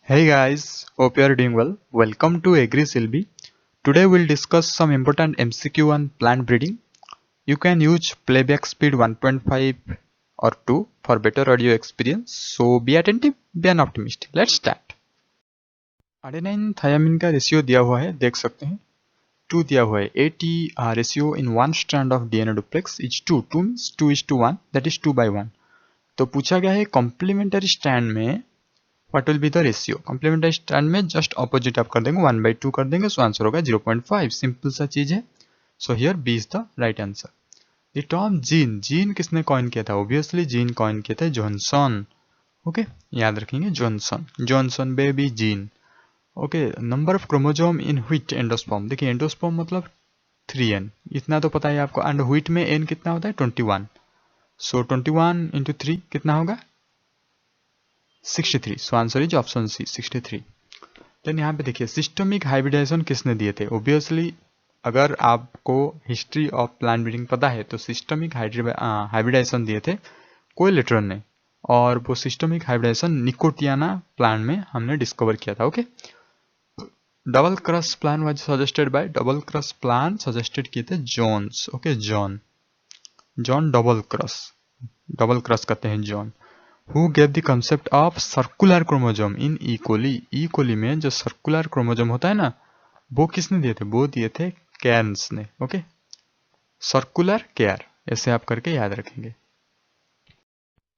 Hey guys, hope you are doing well. Welcome to AgriSilby. Today we'll discuss some important MCQ on plant breeding. You can use playback speed 1.5 or 2 for better audio experience. So be attentive, be an optimist. Let's start. Adenine thiamine का ratio दिया हुआ है, देख सकते हैं 2 दिया हुआ है. AT ratio in one strand of DNA duplex is 2. 2 means 2:1, that is 2/1. तो पूछा गया है कॉम्प्लीमेंट्री स्ट्रैंड में what will be the ratio. Complementary strand में जस्ट ऑपोजिट आप कर देंगे, 1/2 कर देंगे, सो आंसर होगा 0.5. सिंपल सा चीज है. So here B is the right answer. The term gene, gene किसने कॉइन किया था? ऑब्वियसली जीन कॉइन किया था जॉनसन. ओके, याद रखेंगे Johnson. Johnson baby gene. Okay, number of chromosome in which endosperm. देखिए एंडोस्पर्म मतलब 3n, इतना तो पता है आपको. एंड व्हिच में n कितना होता है? 21. सो 21 इंटू 3 कितना होगा? 63. So answer is option C, 63. Then यहाँ पे देखिए सिस्टमिक हाइब्रिडाइजेशन किसने दिए थे? ऑब्वियसली अगर आपको हिस्ट्री ऑफ प्लांट ब्रीडिंग पता है तो सिस्टमिक हाइब्रिडाइजेशन दिए थे कोएलेटरल ने, और वो सिस्टमिक हाइब्रिडाइजेशन निकोटियाना प्लांट में हमने डिस्कवर किया था. Okay, double cross plan was suggested by, double cross plan suggested किए थे Jones. Okay, John double cross करते हैं John. Who gave the concept of circular chromosome in E. coli? E. coli में जो सर्कुलर क्रोमोजोम होता है ना, वो किसने दिए थे? वो दिए थे कैर्न्स ने. ओके, सर्कुलर केयर, ऐसे आप करके याद रखेंगे.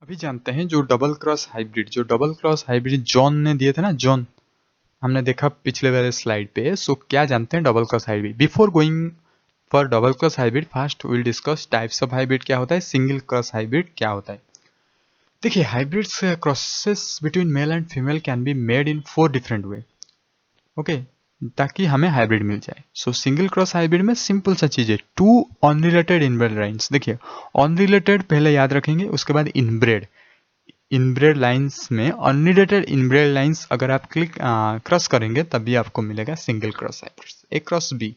अभी जानते हैं जो डबल क्रॉस हाइब्रिड जॉन ने दिए थे ना, जॉन हमने देखा पिछले वाले स्लाइड पे. सो क्या जानते हैं double cross hybrid? Before going for double cross hybrid first will discuss types of hybrid क्या होता है, सिंगल क्रॉस हाइब्रिड क्या होता है. देखिए hybrids crosses between male and female can be made in 4 different way. Okay, ताकि हमें hybrid मिल जाए. सो सिंगल क्रॉस हाइब्रिड में सिंपल सा चीज है, 2 अनरिलेटेड इनब्रेड लाइन्स. देखिए अनरिलेटेड पहले याद रखेंगे, उसके बाद इनब्रेड लाइन्स में अनरिलेटेड इनब्रेड लाइन्स अगर आप क्रॉस करेंगे तभी आपको मिलेगा single cross hybrid. A cross B.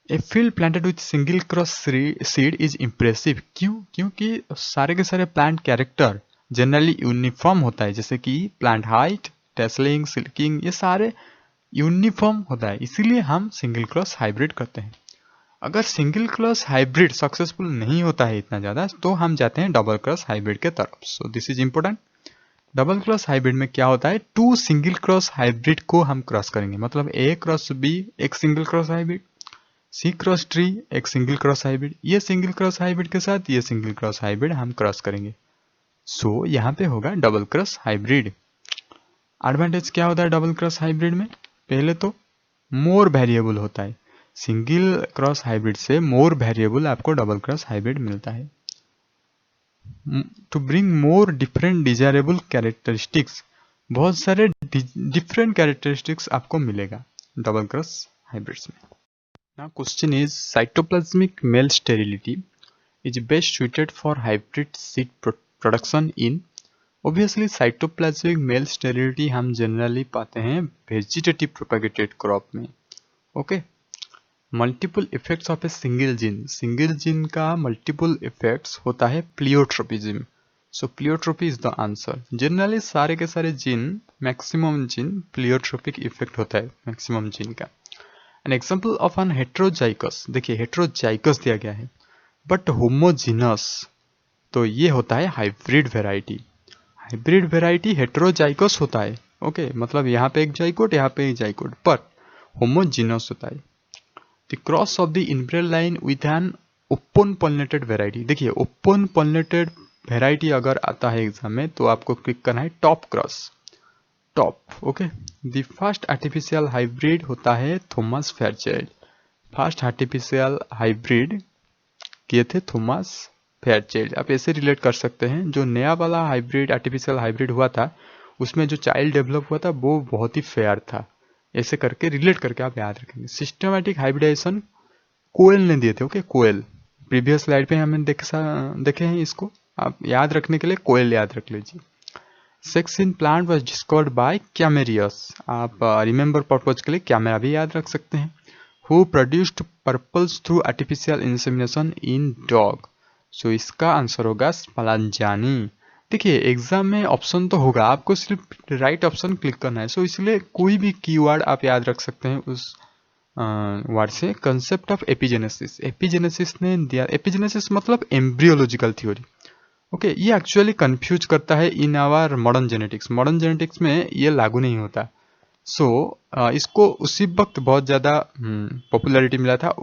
A field planted with single cross seed is impressive. क्यों? क्योंकि सारे के सारे प्लांट कैरेक्टर जनरली यूनिफॉर्म होता है, जैसे कि प्लांट हाइट, टेसलिंग, सिल्किंग, ये सारे यूनिफॉर्म होता है, इसीलिए हम सिंगल क्रॉस हाइब्रिड करते हैं. अगर सिंगल क्रॉस हाइब्रिड सक्सेसफुल नहीं होता है इतना ज़्यादा, तो हम जाते हैं डबल क्रॉस हाइब्रिड के तरफ. So this is important. Double cross hybrid में क्या होता है, 2 सिंगल क्रॉस हाइब्रिड को हम क्रॉस करेंगे, मतलब ए क्रॉस बी एक सिंगल क्रॉस हाइब्रिड, सी क्रॉस ट्री एक सिंगल क्रॉस हाइब्रिड, ये सिंगल क्रॉस हाइब्रिड के साथ ये सिंगल क्रॉस हाइब्रिड हम क्रॉस करेंगे. सो यहाँ पे होगा डबल क्रॉस हाइब्रिड. एडवांटेज क्या होता है डबल क्रॉस हाइब्रिड में? पहले तो मोर वेरिएबल होता है, सिंगल क्रॉस हाइब्रिड से मोर वेरिएबल आपको डबल क्रॉस हाइब्रिड मिलता है. To bring more different desirable characteristics, बहुत सारे डिफरेंट कैरेक्टरिस्टिक्स आपको मिलेगा डबल क्रॉस हाइब्रिड्स में. Now question is, cytoplasmic male sterility is best suited for hybrid seed production in. Obviously cytoplasmic male sterility हम generally पाते हैं vegetative propagated crop में. Okay, multiple effects of a single gene का multiple effects होता है pleiotropism. So pleiotropy is the answer. Generally सारे के सारे gene, maximum gene pleiotropic effect होता है maximum जीन का. An example of an heterozygous, देखिए heterozygous दिया गया है, बट होमोजीनस, तो ये होता है hybrid variety. Hybrid variety heterozygous होता है. ओके, मतलब यहाँ पे एक जाइगोट, यहाँ पे एक जाइगोट, पर होमोजीनस होता है. The cross of the inbred line with an open pollinated variety. देखिए ओपन पॉलिनेटेड वेराइटी अगर आता है एग्जाम में तो आपको क्लिक करना है top cross, top. Okay, the first artificial hybrid होता है Thomas Fairchild. First artificial hybrid किए थे थॉमस फेयरचाइल्ड. आप ऐसे रिलेट कर सकते हैं, जो नया वाला हाइब्रिड आर्टिफिशियल हाइब्रिड हुआ था उसमें जो चाइल्ड डेवलप हुआ था वो बहुत ही फेयर था. ऐसे करके रिलेट करके आप याद रखेंगे. सिस्टमैटिक हाइब्रिडाइजेशन कोयल ने दिए थे. ओके, कोयल प्रीवियस स्लाइड पे हमने देखे हैं, इसको आप याद रखने के लिए कोयल याद रख लीजिए. Sex in plant was discovered by Camerarius. आप रिमेंबर पर्पज के लिए कैमरा भी याद रख सकते हैं. हु प्रोड्यूस्ड पर्पल्स through artificial insemination in dog. So इसका आंसर होगा स्पलांजानी. देखिए एग्जाम में ऑप्शन तो होगा, आपको सिर्फ राइट ऑप्शन क्लिक करना है। सो इसलिए कोई भी कीवर्ड आप याद रख सकते हैं उस वर्ड से। कंसेप्ट ऑफ एपिजेनेसिस, एपिजेनेसिस ने दिया, एपिजेनेसिस मतलब एम्ब्रियोलॉजिकल थ्योरी। ओके, ये एक्चुअली कंफ्यूज करता है in our modern genetics. Modern genetics में ये लागू नहीं होता। सो इसको उसी वक्त बहुत ज़्यादा पॉपुलैरिटी मिला था,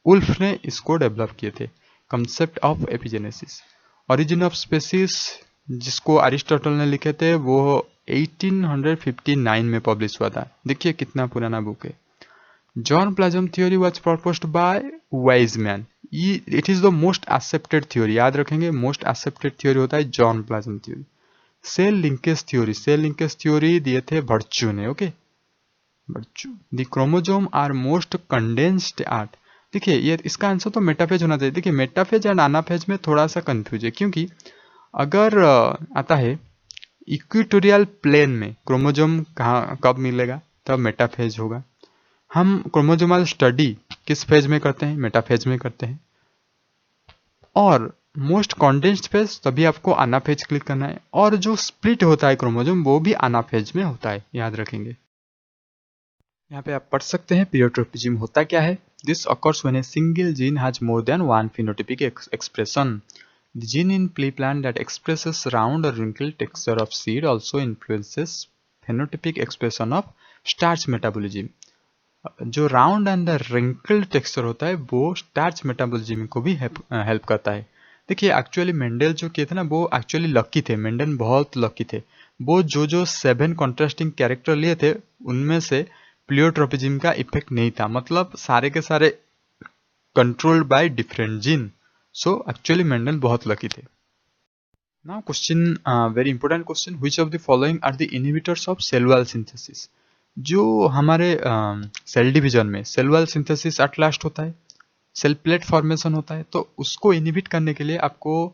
उल्फ ने इसको डेवलप किए थे। Concept of epigenesis. Origin of species जिसको अरिस्टोटल ने लिखे थे वो 1859 में पब्लिश हुआ था। देखिए कितना पुराना बुक है। Germ plasm theory was proposed by Weismann. It is the most accepted theory, याद रखेंगे मोस्ट एक्सेप्टेड थ्योरी होता है germ plasm theory. Cell linkage theory, cell linkage theory दिए थे वर्च्यू ने। Okay, Virchow. The chromosome are most condensed at. देखिए ये इसका आंसर तो मेटाफेज होना चाहिए। देखिए मेटाफेज एंड एनाफेज में थोड़ा सा कंफ्यूज है, क्योंकि अगर आता है इक्वेटोरियल प्लेन में क्रोमोजोम कहाँ कब मिलेगा, तब मेटाफेज होगा। हम क्रोमोजोमल स्टडी किस फेज में करते हैं, मेटाफेज में करते हैं। और मोस्ट कॉन्डेंस्ड फेज तभी आपको एनाफेज क्लिक करना है। और जो स्प्लिट होता है क्रोमोजोम वो भी एनाफेज में होता है, याद रखेंगे। यहाँ पे आप पढ़ सकते हैं प्लियोट्रोपिज्म होता क्या है। This occurs when a single gene has more than one phenotypic expression. The gene in pea plant that expresses round or wrinkled texture of seed also influences phenotypic expression of starch metabolism. जो round and the wrinkled texture होता है वो starch metabolism को भी help करता है। देखिए actually Mendel जो किए थे ना वो एक्चुअली लकी थे, मेंडल बहुत लकी थे। वो जो 7 कॉन्ट्रास्टिंग कैरेक्टर लिए थे उनमें से प्लियोट्रोपिज्म का इफेक्ट नहीं था, मतलब सारे के सारे controlled by different gene. So actually Mendel बहुत लकी थे। Now question, very important question, which of the following are the inhibitors of cell wall synthesis. जो हमारे सेल डिवीजन में cell wall synthesis at last होता है, cell plate formation होता है, तो उसको इनहिबिट करने के लिए आपको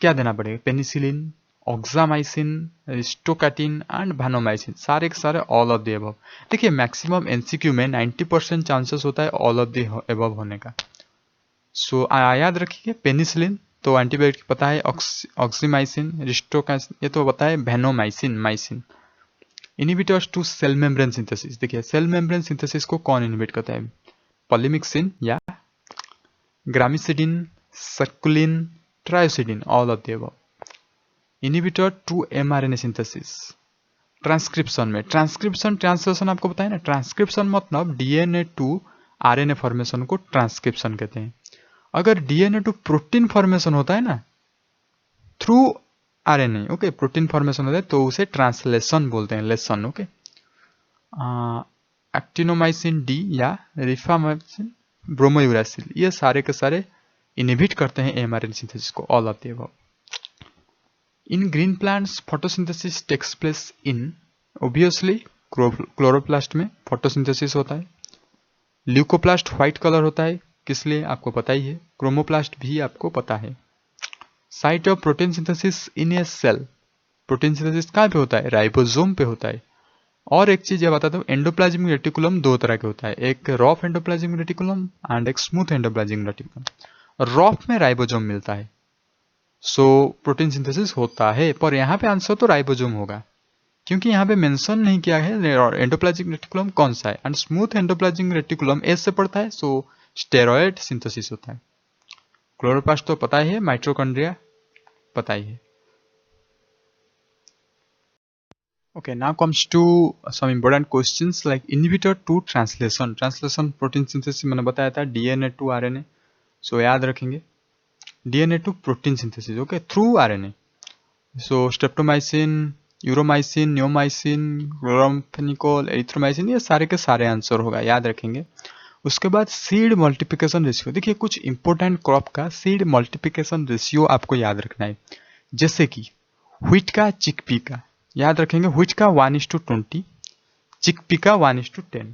क्या देना पड़ेगा, पेनिसिलिन, ऑक्सामाइसिन, रिस्टोकैटिन एंड भानोमाइसिन, सारे के सारे ऑल ऑफ द एबव। देखिए मैक्सिमम एमसीक्यू में 90% चांसेस होता है ऑल ऑफ द एबव होने का। सो याद रखिए पेनिसिलिन तो एंटीबायोटिक पता है, ऑक्सीमाइसिन, रिस्टोकैटिन ये तो पता है, भानोमाइसिन माइसिन। Inhibitors to cell membrane synthesis, देखिए सेल मेम्ब्रेन सिंथेसिस को कौन इनहिबिट करता है, पॉलीमिक्सिन या gramicidin, circulin, tyrocidine, all of the above. Inhibitor to mRNA synthesis, transcription में, ट्रांसक्रिप्शन ट्रांसलेशन आपको पता है ना, ट्रांसक्रिप्शन मतलब डीएनए टू आरएनए फॉर्मेशन को ट्रांसक्रिप्शन कहते हैं। अगर डीएनए टू प्रोटीन फॉर्मेशन होता है ना through RNA, okay, protein formation होता है तो उसे ट्रांसलेशन बोलते हैं, लेसन। ओके, एक्टिनोमाइसिन डी या रिफामाइसिन, ब्रोमोयूरासिल, ये सारे के सारे इनहिबिट करते हैं एमआरएनए सिंथेसिस को, all of the above. In green plants photosynthesis takes place in, obviously chloroplast में फोटोसिंथेसिस होता है। ल्यूकोप्लास्ट व्हाइट कलर होता है, किस लिए आपको पता ही है, क्रोमोप्लास्ट भी आपको पता है। Site of protein synthesis in a cell, protein synthesis कहाँ पे होता है, राइबोसोम पे होता है। और एक चीज ये बताता हूँ, एंडोप्लाज्मिक रेटिकुलम दो तरह के होता है, एक रॉफ एंडोप्लाज्मिक रेटिकुलम एंड एक स्मूथ एंडोप्लाज्मिक रेटिकुलम। रॉफ में राइबोसोम मिलता है, सो प्रोटीन सिंथेसिस होता है, पर यहाँ पे आंसर तो राइबोसोम होगा, क्योंकि यहाँ पे मेंशन नहीं किया है एंडोप्लाज्मिक रेटिकुलम कौन सा है। And smooth endoplasmic reticulum S से पड़ता है, सो स्टेरॉयड सिंथेसिस होता है। क्लोरोप्लास्ट तो पता ही है, माइटोकॉन्ड्रिया पता ही है। Okay, now comes to some important questions like inhibitor to translation. Translation protein synthesis मैंने बताया था DNA to RNA, so याद रखेंगे DNA to protein synthesis, okay, through RNA. So streptomycin, puromycin, neomycin, chloramphenicol, erythromycin, ये सारे के सारे answer होगा, याद रखेंगे। उसके बाद सीड मल्टीप्लिकेशन रेशियो, देखिए कुछ इंपॉर्टेंट क्रॉप का सीड मल्टीप्लिकेशन रेशियो आपको याद रखना है, जैसे कि व्हीट का, चिकपी का, याद रखेंगे व्हीट का 1:20, चिकपी का 1:10।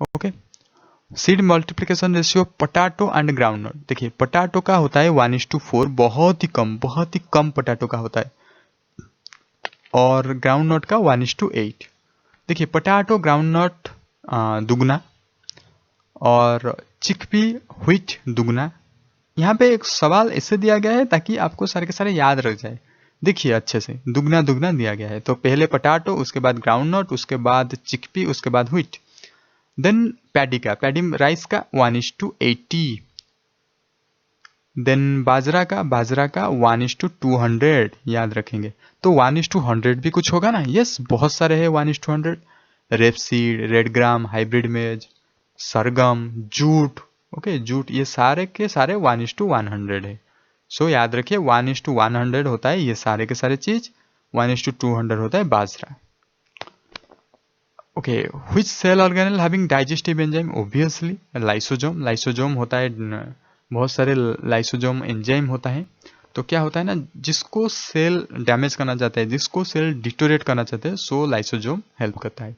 Okay, seed multiplication ratio potato and groundnut, देखिए पोटैटो का होता है 1:4, बहुत ही कम पोटैटो का होता है, और ग्राउंडनट का 1:8। देखिए पोटैटो ग्राउंडनट दुगना और चिकपी व्हीट दुगना। यहाँ पे एक सवाल ऐसे दिया गया है ताकि आपको सारे के सारे याद रख जाए। देखिए अच्छे से दुगना दुगना दिया गया है। तो पहले पटाटो, उसके बाद ग्राउंड नट, उसके बाद चिकपी, उसके बाद व्हीट। देन पैडी का, पैडी राइस का 1:80। देन बाजरा का 1:200 याद रखेंगे। तो 1:100 भी कुछ होगा ना? यस, बहुत सारे हैं 1:100। रेपसीड, रेड ग्राम, हाइब्रिड मेज, सरगम, जूट। ओके, जूट, ये सारे के सारे 1:100 है। सो याद रखिए 1:100 होता है ये सारे के सारे चीज, 1:200 होता है बाजरा। Okay, which cell organelle having digestive enzyme? Obviously lysosome. Lysosome होता है, बहुत सारे लाइसोजोम एंजाइम होता है। तो क्या होता है ना, जिसको सेल डैमेज करना चाहते हैं, जिसको सेल डिटोरेट करना चाहते हैं, सो लाइसोजोम हेल्प करता है।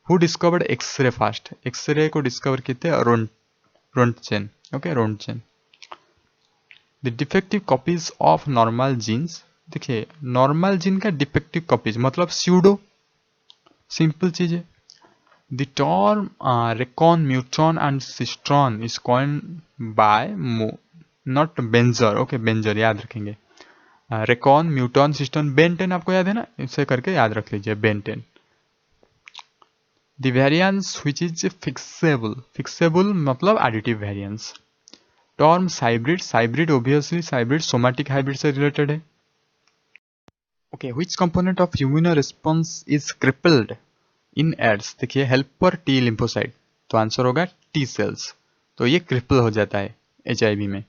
Who discovered X-ray first? X-ray को डिस्कवर किए थे Roentgen. Okay, Roentgen. The defective copies of normal genes. देखिए नॉर्मल जीन का डिफेक्टिव कॉपीज मतलब स्यूडो, सिंपल चीज है। The term recon, muton and cistron is coined by not Benzer. Okay, Benzer याद रखेंगे। रेकॉन, म्यूट्रॉन, सिस्ट्रॉन, बेन10 आपको याद है ना, इसे करके याद रख लीजिए, Ben ten. The variance which is fixable, fixable मतलब additive variance. Term hybrid, hybrid obviously hybrid somatic hybrid से रिलेटेड है। Okay, which component of immuno response is crippled in AIDS? देखिए हेल्पर टी लिम्फोसाइट, तो आंसर होगा T cells. तो ये cripple हो जाता है HIV में।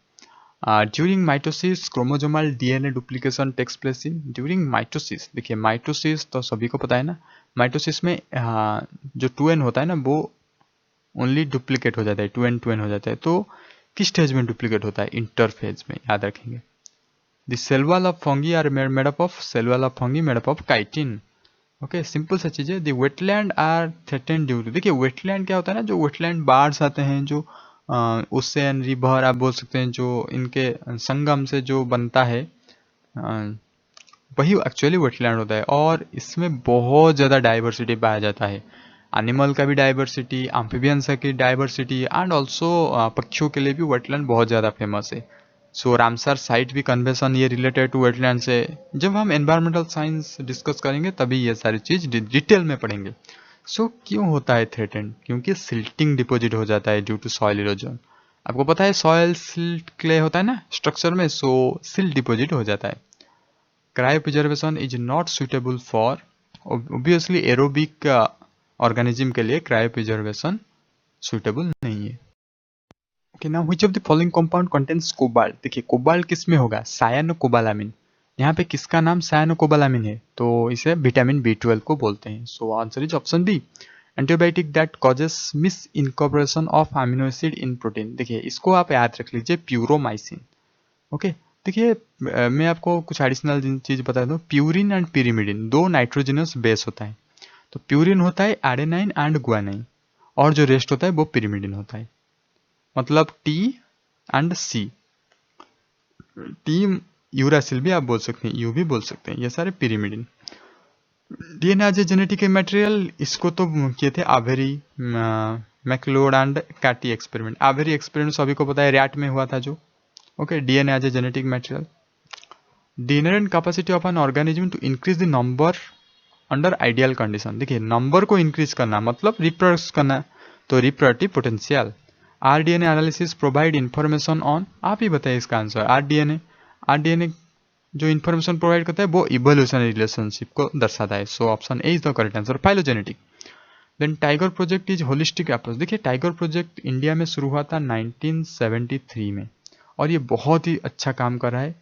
During mitosis chromosomal DNA duplication takes place in. During mitosis, देखिए माइटोसिस तो सभी को पता है ना, माइटोसिस में जो 2n होता है ना, वो ओनली डुप्लीकेट हो जाता है, 2n हो जाता है। तो किस स्टेज में डुप्लीकेट होता है? इंटरफेज में, याद रखेंगे। The cell wall of fungi are made up of, cell wall of fungi made up of chitin. Okay, simple सा चीज है। The wetland are threatened due to, देखिए वेटलैंड क्या होता है ना, जो वेटलैंड बाढ़ आते हैं, जो ओशन रिवर आप बोल सकते हैं, जो इनके संगम से जो बनता है, वही एक्चुअली वेटलैंड होता है। और इसमें बहुत ज़्यादा डाइवर्सिटी पाया जाता है, एनिमल का भी डाइवर्सिटी, एम्फीबियंस की डाइवर्सिटी, एंड ऑल्सो पक्षियों के लिए भी वेटलैंड बहुत ज़्यादा फेमस है। सो रामसर साइट भी कन्वेंशन ये रिलेटेड टू वेटलैंड से। जब हम एनवायरमेंटल साइंस डिस्कस करेंगे तभी ये सारी चीज़ डिटेल में पढ़ेंगे। सो क्यों होता है थ्रेटेंड? क्योंकि सिल्टिंग डिपॉजिट हो जाता है ड्यू टू सॉइल इरोजन। आपको पता है सॉइल सिल्ट क्ले होता है ना स्ट्रक्चर में, सो सिल्ट डिपॉजिट हो जाता है। Cryopreservation is not suitable for, obviously aerobic organism के लिए क्रायोप्रिजर्वेशन सुटेबल नहीं है। Okay, now which of the following compound contains cobalt? देखिए कोबाल्ट किस में होगा? सायानोकोबालामिन। यहाँ पे किसका नाम सायानोकोबालामिन है? तो इसे विटामिन B12 को बोलते हैं। So answer is option B, antibiotic that causes misincorporation of amino acid in protein. देखिए इसको आप याद रख लीजिए, प्यूरोमाइसिन। ओके, देखिए मैं आपको कुछ एडिशनल चीज बता दूं। प्यूरिन एंड पिरिमिडिन दो नाइट्रोजनस बेस होता है। तो प्यूरिन होता है एडेनाइन एंड गुआनाइन, और जो रेस्ट होता है वो पिरिमिडिन होता है। मतलब T and C, T uracil भी आप बोल सकते हैं, यू भी बोल सकते हैं, ये सारे pyrimidine. DNA as a genetic material, इसको तो किए थे Avery, MacLeod and McCarty experiment. Avery experiment सभी को पता है, रैट में हुआ था जो। Okay, DNA as a genetic material. The inherent capacity of an organism to increase the number under ideal condition. देखिए नंबर को इंक्रीज करना मतलब रिप्रोड्यूस करना, तो reproductive potential. RDNA analysis provide information on, आप ही बताइए इसका आंसर। RDNA जो इंफॉर्मेशन प्रोवाइड करता है वो इवोल्यूशनरी रिलेशनशिप को दर्शाता है। So option A is the correct answer, phylogenetic. Then tiger project is holistic approach. देखिए टाइगर प्रोजेक्ट इंडिया में शुरू हुआ था 1973 में, और ये बहुत ही अच्छा काम कर रहा है।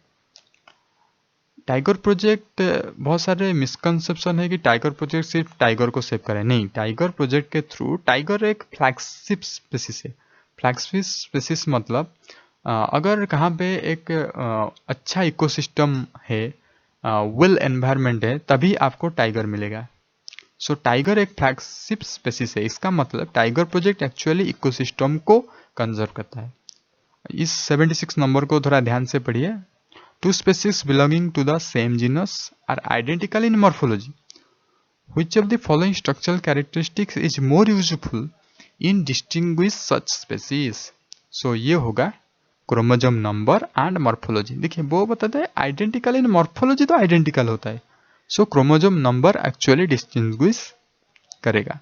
टाइगर प्रोजेक्ट, बहुत सारे मिसकंसेप्शन है कि टाइगर प्रोजेक्ट सिर्फ टाइगर को सेव करे, नहीं। टाइगर प्रोजेक्ट के थ्रू, टाइगर एक फ्लैगशिप स्पीसीज है। फ्लैगशिप स्पीसीज मतलब अगर कहाँ पे एक अच्छा इकोसिस्टम है, वेल एनवायरनमेंट है, तभी आपको टाइगर मिलेगा। सो टाइगर एक फ्लैगशिप स्पीसीज है। इसका मतलब टाइगर प्रोजेक्ट एक्चुअली इकोसिस्टम को कंजर्व करता है। इस 76 नंबर को थोड़ा ध्यान से पढ़िए। Two species belonging to the same genus are identical in morphology. Which of the following structural characteristics is more useful in distinguish such species? So ये होगा क्रोमोजोम नंबर एंड मॉर्फोलॉजी। देखिए वो बताते हैं आइडेंटिकल इन मॉर्फोलॉजी तो identical होता है, सो chromosome number actually distinguish करेगा।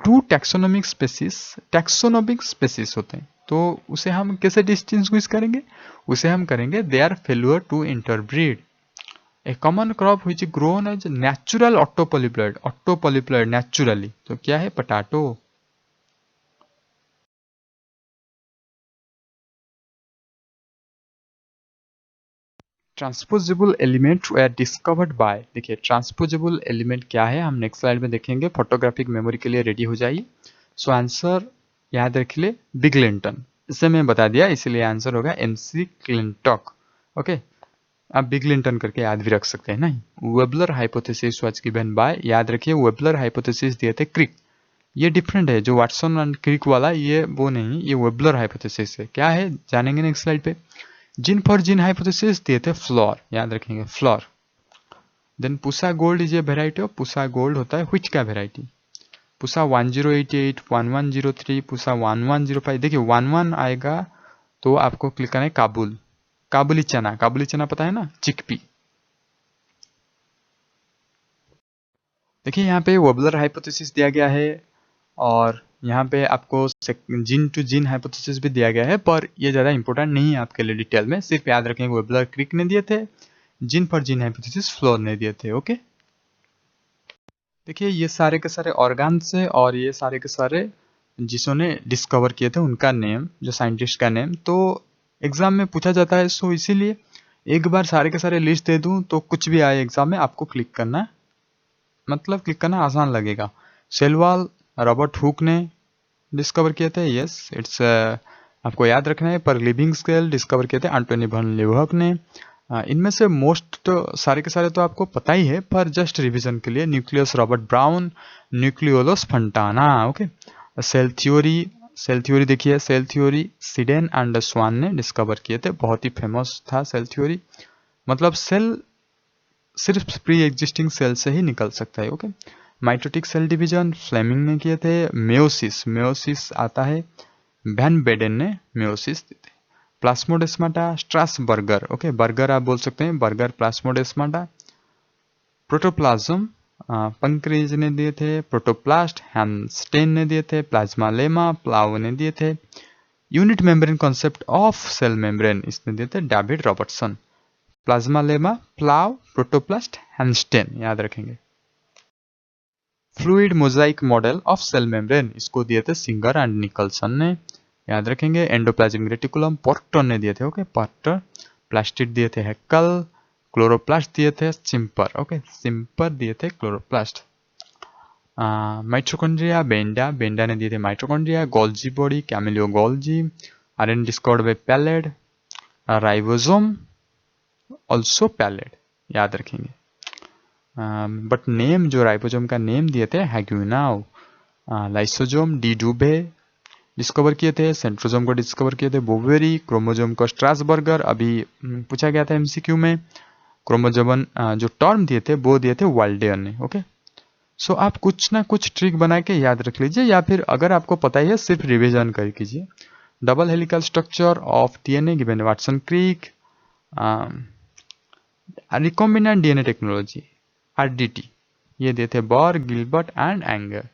टू टैक्सोनोमिक स्पेसिस होते हैं, तो उसे हम कैसे डिस्टिंग्विश करेंगे? उसे हम करेंगे they are failure to interbreed. A common crop which grown as natural autopolyploid naturally, तो क्या है? Potato. Transposable element were discovered by, देखिए ट्रांसपोजेबल एलिमेंट क्या है हम नेक्स्ट स्लाइड में देखेंगे। फोटोग्राफिक मेमोरी के लिए रेडी हो जाइए। सो आंसर याद रख ले बिगलिंटन, इसे मैं बता दिया इसलिए आंसर होगा MC क्लिंटॉक। ओके, आप बिगलिंटन करके याद भी रख सकते हैं ना। वेबलर हाइपोथेसिस वाज गिवन बाय, याद रखिए वेबलर हाइपोथेसिस दिए थे क्रिक, ये डिफरेंट है। जो वाटसन एंड क्रिक वाला ये वो नहीं, ये वेबलर हाइपोथेसिस है। क्या है जानेंगे नेक्स्ट स्लाइड पे। जीन फॉर जीन हाइपोथेसिस दिए थे फ्लोर, याद रखेंगे Flor. Then Pusa gold is a variety of, Pusa gold होता है व्हिच का वेराइटी? पुसा 1088, 1103, पुसा 1105। देखिए 11 आएगा तो आपको क्लिक करना है काबुल, काबुली चना, काबुली चना पता है ना, चिकपी। देखिए यहाँ पे वेबलर हाइपोथेसिस दिया गया है और यहाँ पे आपको जीन टू जीन हाइपोथेसिस भी दिया गया है, पर ये ज़्यादा इंपॉर्टेंट नहीं है आपके लिए डिटेल में, सिर्फ याद रखेंगे वेबलर क्रिक ने दिए थे, gene for gene hypothesis floor ने दिए थे। ओके, देखिए ये सारे के सारे ऑर्गन्स है और ये सारे के सारे जिन्होंने डिस्कवर किए थे उनका नेम, जो साइंटिस्ट का नेम, तो एग्जाम में पूछा जाता है। सो इसीलिए एक बार सारे के सारे लिस्ट दे दूं तो कुछ भी आए एग्जाम में आपको क्लिक करना, मतलब क्लिक करना आसान लगेगा। सेलवाल रॉबर्ट हुक ने डिस्कवर किए थे, यस इट्स आपको याद रखना है। पर लिविंग स्केल डिस्कवर किए थे एंटोनी वैन लीeuwenhoek ने। इनमें से मोस्ट तो सारे के सारे तो आपको पता ही है, पर जस्ट रिवीजन के लिए nucleus Robert Brown, nucleolus Fontana. Okay, cell theory देखिए, cell theory Schleiden and Schwann ने डिस्कवर किए थे, बहुत ही फेमस था सेल थ्योरी। मतलब सेल सिर्फ प्री एग्जिस्टिंग सेल से ही निकल सकता है। Okay, mitotic cell division Flemming ने किए थे। मेयोसिस आता है वैन बेडेन ने मेयोसिस दिए थे। प्लास्मोडेस्माटा स्ट्रासबर्गर, ओके बर्गर आप बोल सकते हैं, बर्गर प्लास्मोडेस्माटा। प्रोटोप्लाज्म पंक्रेज ने दिए थे। प्रोटोप्लास्ट हैमस्टेन ने दिए थे। प्लाज्मा लेमा प्लाव ने दिए थे। Unit membrane concept of cell membrane इसने दिए थे David Robertson. Plasmalemma Plowe protoplast Hanstein याद रखेंगे। Fluid mosaic model of cell membrane इसको दिए थे सिंगर एंड निकलसन ने, याद रखेंगे। एंडोप्लाज्मिक रेटिकुलम पोर्टर ने दिए थे, ओके पोर्टर। प्लास्टिड दिए थे हेक्कल। क्लोरोप्लास्ट दिए थे सिम्पर, ओके सिम्पर दिए थे क्लोरोप्लास्ट। माइट्रोकॉन्ड्रिया बेंडा ने दिए थे mitochondria. Golgi body Camillo Golgi. RN discovered by Palade. Ribosome also Palade याद रखेंगे। बट नेम जो राइबोसोम का नेम दिए थे हैग्यूनाव। लाइसोसोम डी डूबे डिस्कवर किए थे। सेंट्रोसोम को डिस्कवर किए थे बोवेरी। क्रोमोसोम को स्ट्रासबर्गर, अभी पूछा गया था MCQ में। क्रोमोसोम जो टर्म दिए थे वो दिए थे वाल्डेयर ने। ओके, सो आप कुछ ना कुछ ट्रिक बना के याद रख लीजिए, या फिर अगर आपको पता ही है सिर्फ रिविजन कर कीजिए। Double helical structure of DNA given Watson Crick. Recombinant DNA technology RDT ये दिए थे बॉर गिलबर्ट एंड एंगर।